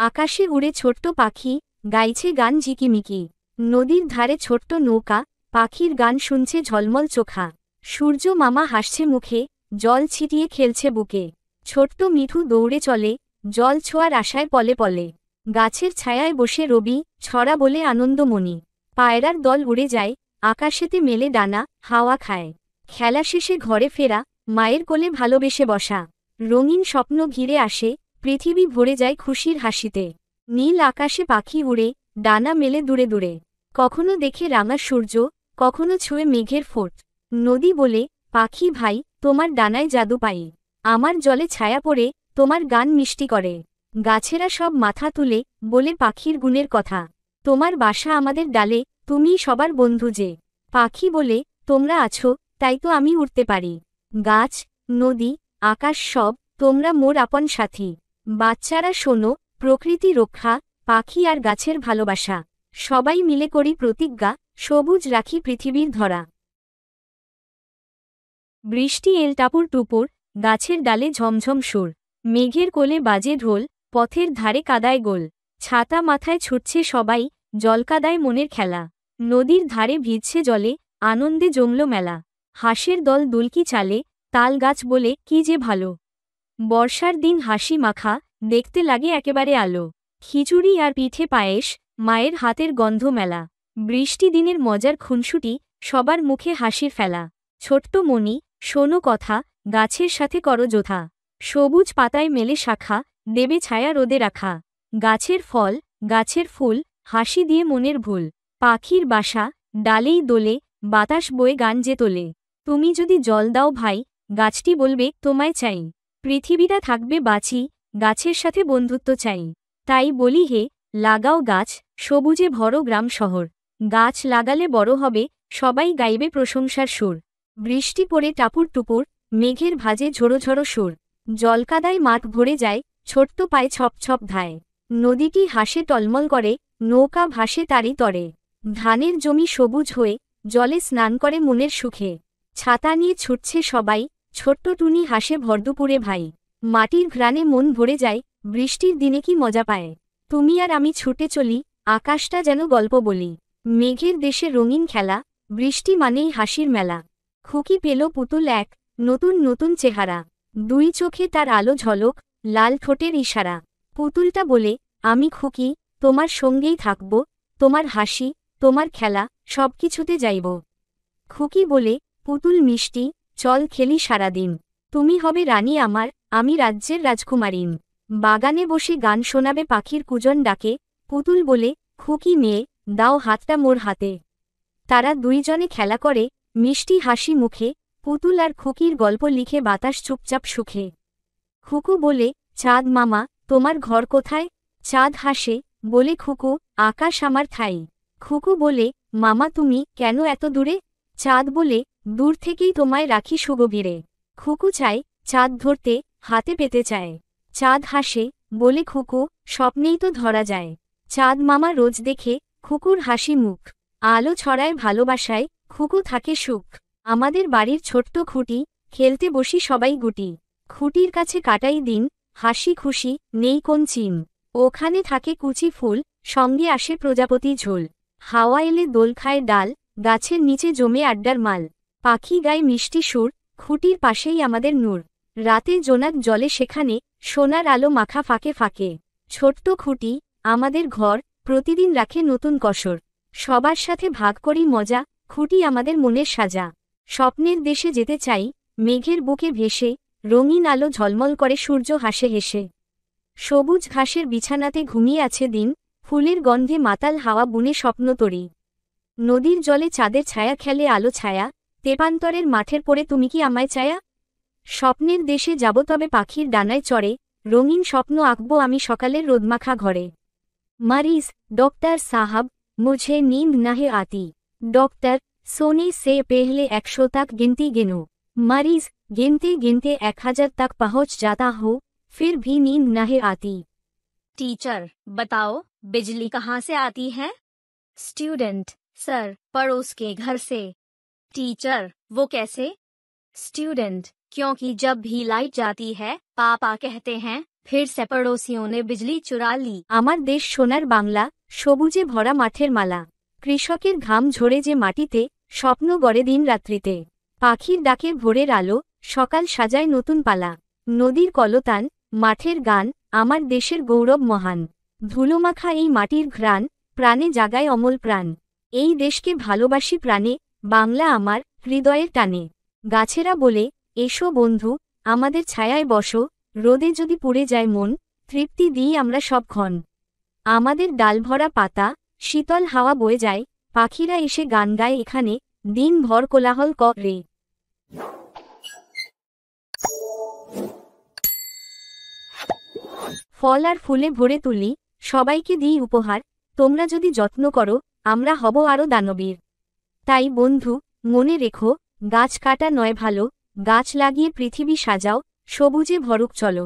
আকাশে উড়ে ছোট্ট পাখি, গাইছে গান ঝিকিমিকি। নদীর ধারে ছোট্ট নৌকা, পাখির গান শুনছে ঝলমল চোখা। সূর্য মামা হাসছে মুখে, জল ছিটিয়ে খেলছে বুকে। ছোট্ট মিঠু দৌড়ে চলে, জল ছোঁয়ার আশায় পলে পলে। গাছের ছায়ায় বসে রবি, ছড়া বলে আনন্দমণি। পায়রার দল উড়ে যায়, আকাশেতে মেলে ডানা, হাওয়া খায়। খেলা শেষে ঘরে ফেরা, মায়ের কোলে ভালোবেসে বসা। রঙিন স্বপ্ন ঘিরে আসে, পৃথিবী ভরে যায় খুশির হাসিতে। নীল আকাশে পাখি উড়ে, ডানা মেলে দূরে দূরে। কখনো দেখে রাঙা সূর্য, কখনো ছুঁয়ে মেঘের ফোঁট। নদী বলে, পাখি ভাই, তোমার ডানায় জাদু পাই। আমার জলে ছায়া পড়ে, তোমার গান মিষ্টি করে। গাছেরা সব মাথা তুলে, বলে পাখির গুণের কথা। তোমার বাসা আমাদের ডালে, তুমিই সবার বন্ধু যে। পাখি বলে, তোমরা আছো, তাই তো আমি উড়তে পারি। গাছ, নদী, আকাশ সব, তোমরা মোর আপন সাথী। বাচ্চারা শোনো, প্রকৃতি রক্ষা, পাখি আর গাছের ভালোবাসা। সবাই মিলে করি প্রতিজ্ঞা, সবুজ রাখি পৃথিবীর ধরা। বৃষ্টি এল টাপুর টুপুর, গাছের ডালে ঝমঝম সুর। মেঘের কোলে বাজে ঢোল, পথের ধারে কাদায় গোল। ছাতা মাথায় ছুটছে সবাই, জলকাদায় মনের খেলা। নদীর ধারে ভিজছে জলে, আনন্দে জমল মেলা। হাঁসের দল দুলকি চালে, তাল গাছ বলে কি যে ভালো। বর্ষার দিন হাসি মাখা, দেখতে লাগে একেবারে আলো। খিচুড়ি আর পিঠে পায়েস, মায়ের হাতের গন্ধ মেলা। বৃষ্টি দিনের মজার খুনসুটি, সবার মুখে হাসির ফেলা। ছোট্ট মনি, শোনো কথা, গাছের সাথে করো যোথা। সবুজ পাতায় মেলে শাখা, দেবে ছায়া রোদে রাখা। গাছের ফল, গাছের ফুল, হাসি দিয়ে মনের ভুল। পাখির বাসা, ডালেই দোলে, বাতাস বয়ে গান যে তোলে। তুমি যদি জল দাও ভাই, গাছটি বলবে তোমায় চাই। পৃথিবীটা থাকবে বাঁচি, গাছের সাথে বন্ধুত্ব চাই। তাই বলি হে, লাগাও গাছ, সবুজে ভরো গ্রাম শহর। গাছ লাগালে বড় হবে, সবাই গাইবে প্রশংসার সুর। বৃষ্টি পড়ে টাপুর টুপুর, মেঘের ভাজে ঝোড়ো ঝোড়ো সুর। জলকাদায় মাঠ ভরে যায়, ছোট্ট পায়ে ছপ ছপ ধায়। নদীটি হাসে টলমল করে, নৌকা ভাসে তারি তরে। ধানের জমি সবুজ হয়ে, জলে স্নান করে মনের সুখে। ছাতা নিয়ে ছুটছে সবাই, ছোট্ট টুনি হাসে ভরদুপুরে ভাই। মাটির ঘ্রাণে মন ভরে যায়, বৃষ্টির দিনে কি মজা পায়। তুমি আর আমি ছুটে চলি, আকাশটা যেন গল্প বলি। মেঘের দেশে রঙিন খেলা, বৃষ্টি মানেই হাসির মেলা। খুকি পেল পুতুল এক, নতুন নতুন চেহারা। দুই চোখে তার আলো ঝলক, লাল ঠোঁটের ইশারা। পুতুলটা বলে, আমি খুকি, তোমার সঙ্গেই থাকব। তোমার হাসি, তোমার খেলা, সবকিছুতে যাইব। খুকি বলে, পুতুল মিষ্টি, চল খেলি সারাদিন। তুমি হবে রানী আমার, আমি রাজ্যের রাজকুমারিন। বাগানে বসে গান শোনাবে পাখির কুজন ডাকে। পুতুল বলে, খুকি মেয়ে, দাও হাতটা মোর হাতে। তারা দুইজনে খেলা করে, মিষ্টি হাসি মুখে। পুতুল আর খুকির গল্প লিখে বাতাস চুপচাপ সুখে। খুকু বলে, চাঁদ মামা, তোমার ঘর কোথায়? চাঁদ হাসে, বলে খুকু, আকাশ আমার ঠাই। খুকু বলে, মামা তুমি কেন এত দূরে? চাঁদ বলে, দূর থেকেই তোমায় রাখি সুগভীরে। খুকু চায়, চাঁদ ধরতে, হাতে পেতে চায়। চাঁদ হাসে, বলে খুকু, স্বপ্নেই তো ধরা যায়। চাঁদ মামা রোজ দেখে, খুকুর হাসি মুখ। আলো ছড়ায় ভালোবাসায়, খুকু থাকে সুখ। আমাদের বাড়ির ছোট্ট খুঁটি, খেলতে বসি সবাই গুটি। খুঁটির কাছে কাটাই দিন, হাসি খুশি, নেই কোন চিন। ওখানে থাকে কুচি ফুল, সঙ্গে আসে প্রজাপতি ঝোল। হাওয়া এলে দোল খায় ডাল, গাছের নিচে জমে আড্ডার মাল। পাখি গায় মিষ্টি সুর, খুঁটির পাশেই আমাদের নূর। রাতে জোনাক জলে সেখানে, সোনার আলো মাখা ফাঁকে ফাঁকে। ছোট্ট খুঁটি, আমাদের ঘর, প্রতিদিন রাখে নতুন কসর। সবার সাথে ভাগ করি মজা, খুঁটি আমাদের মনের সাজা। স্বপ্নের দেশে যেতে চাই, মেঘের বুকে ভেসে। রঙিন আলো ঝলমল করে সূর্য হাসে হেসে। সবুজ ঘাসের বিছানাতে ঘুমিয়ে আছে দিন, ফুলের গন্ধে মাতাল হাওয়া বুনে স্বপ্ন তরি। নদীর জলে চাঁদের ছায়া খেলে আলো ছায়া। তেপান্তরের মাঠের পরে তুমি কি আমায় চায়া? স্বপ্নের দেশে যাব তবে পাখির ডানায় চড়ে। রঙিন স্বপ্ন আঁকবো আমি সকালের রোদমাখা ঘরে। मरीज, डॉक्टर साहब, मुझे नींद नहीं आती। डॉक्टर, सोने से पहले 100 तक गिनती गिनो। मरीज, गिनते गिनते 1000 तक पहुंच जाता हो, फिर भी नींद नहीं आती। टीचर, बताओ, बिजली कहाँ से आती है? स्टूडेंट, सर, पड़ोस के घर से। टीचर, वो कैसे? स्टूडेंट, क्योंकि जब भी लाइट जाती है, पापा कहते हैं फिर से पड़ोसियों ने बिजली चुरा ली। আমার দেশ সোনার বাংলা, সবুজে ভরা মাঠের মালা। কৃষকের ঘাম ঝরে যে মাটিতে, স্বপ্ন গড়ে দিন রাত্রিতে। পাখির ডাকে ভোরের আলো, সকাল সাজায় নতুন পালা। নদীর কলতান, মাঠের গান, আমার দেশের গৌরব মহান। ধুলোমাখা এই মাটির ঘ্রাণ, প্রাণে জাগায় অমল প্রাণ। এই দেশকে ভালোবাসি প্রাণে, বাংলা আমার হৃদয়ের টানে। গাছেরা বলে, এসো বন্ধু, আমাদের ছায়ায় বসো, রোদে যদি পুড়ে যায় মন, তৃপ্তি দিই আমরা সবক্ষণ। আমাদের ডালভরা পাতা, শীতল হাওয়া বয়ে যায়, পাখিরা এসে গান গায় এখানে, দিন ভর কোলাহল করে। ফল আর ফুলে ভরে তুলি, সবাইকে দিই উপহার, তোমরা যদি যত্ন করো, আমরা হব আরও দানবীর। তাই বন্ধু, মনে রেখো, গাছ কাটা নয় ভালো, গাছ লাগিয়ে পৃথিবী সাজাও, সবুজে ভরুক চলো।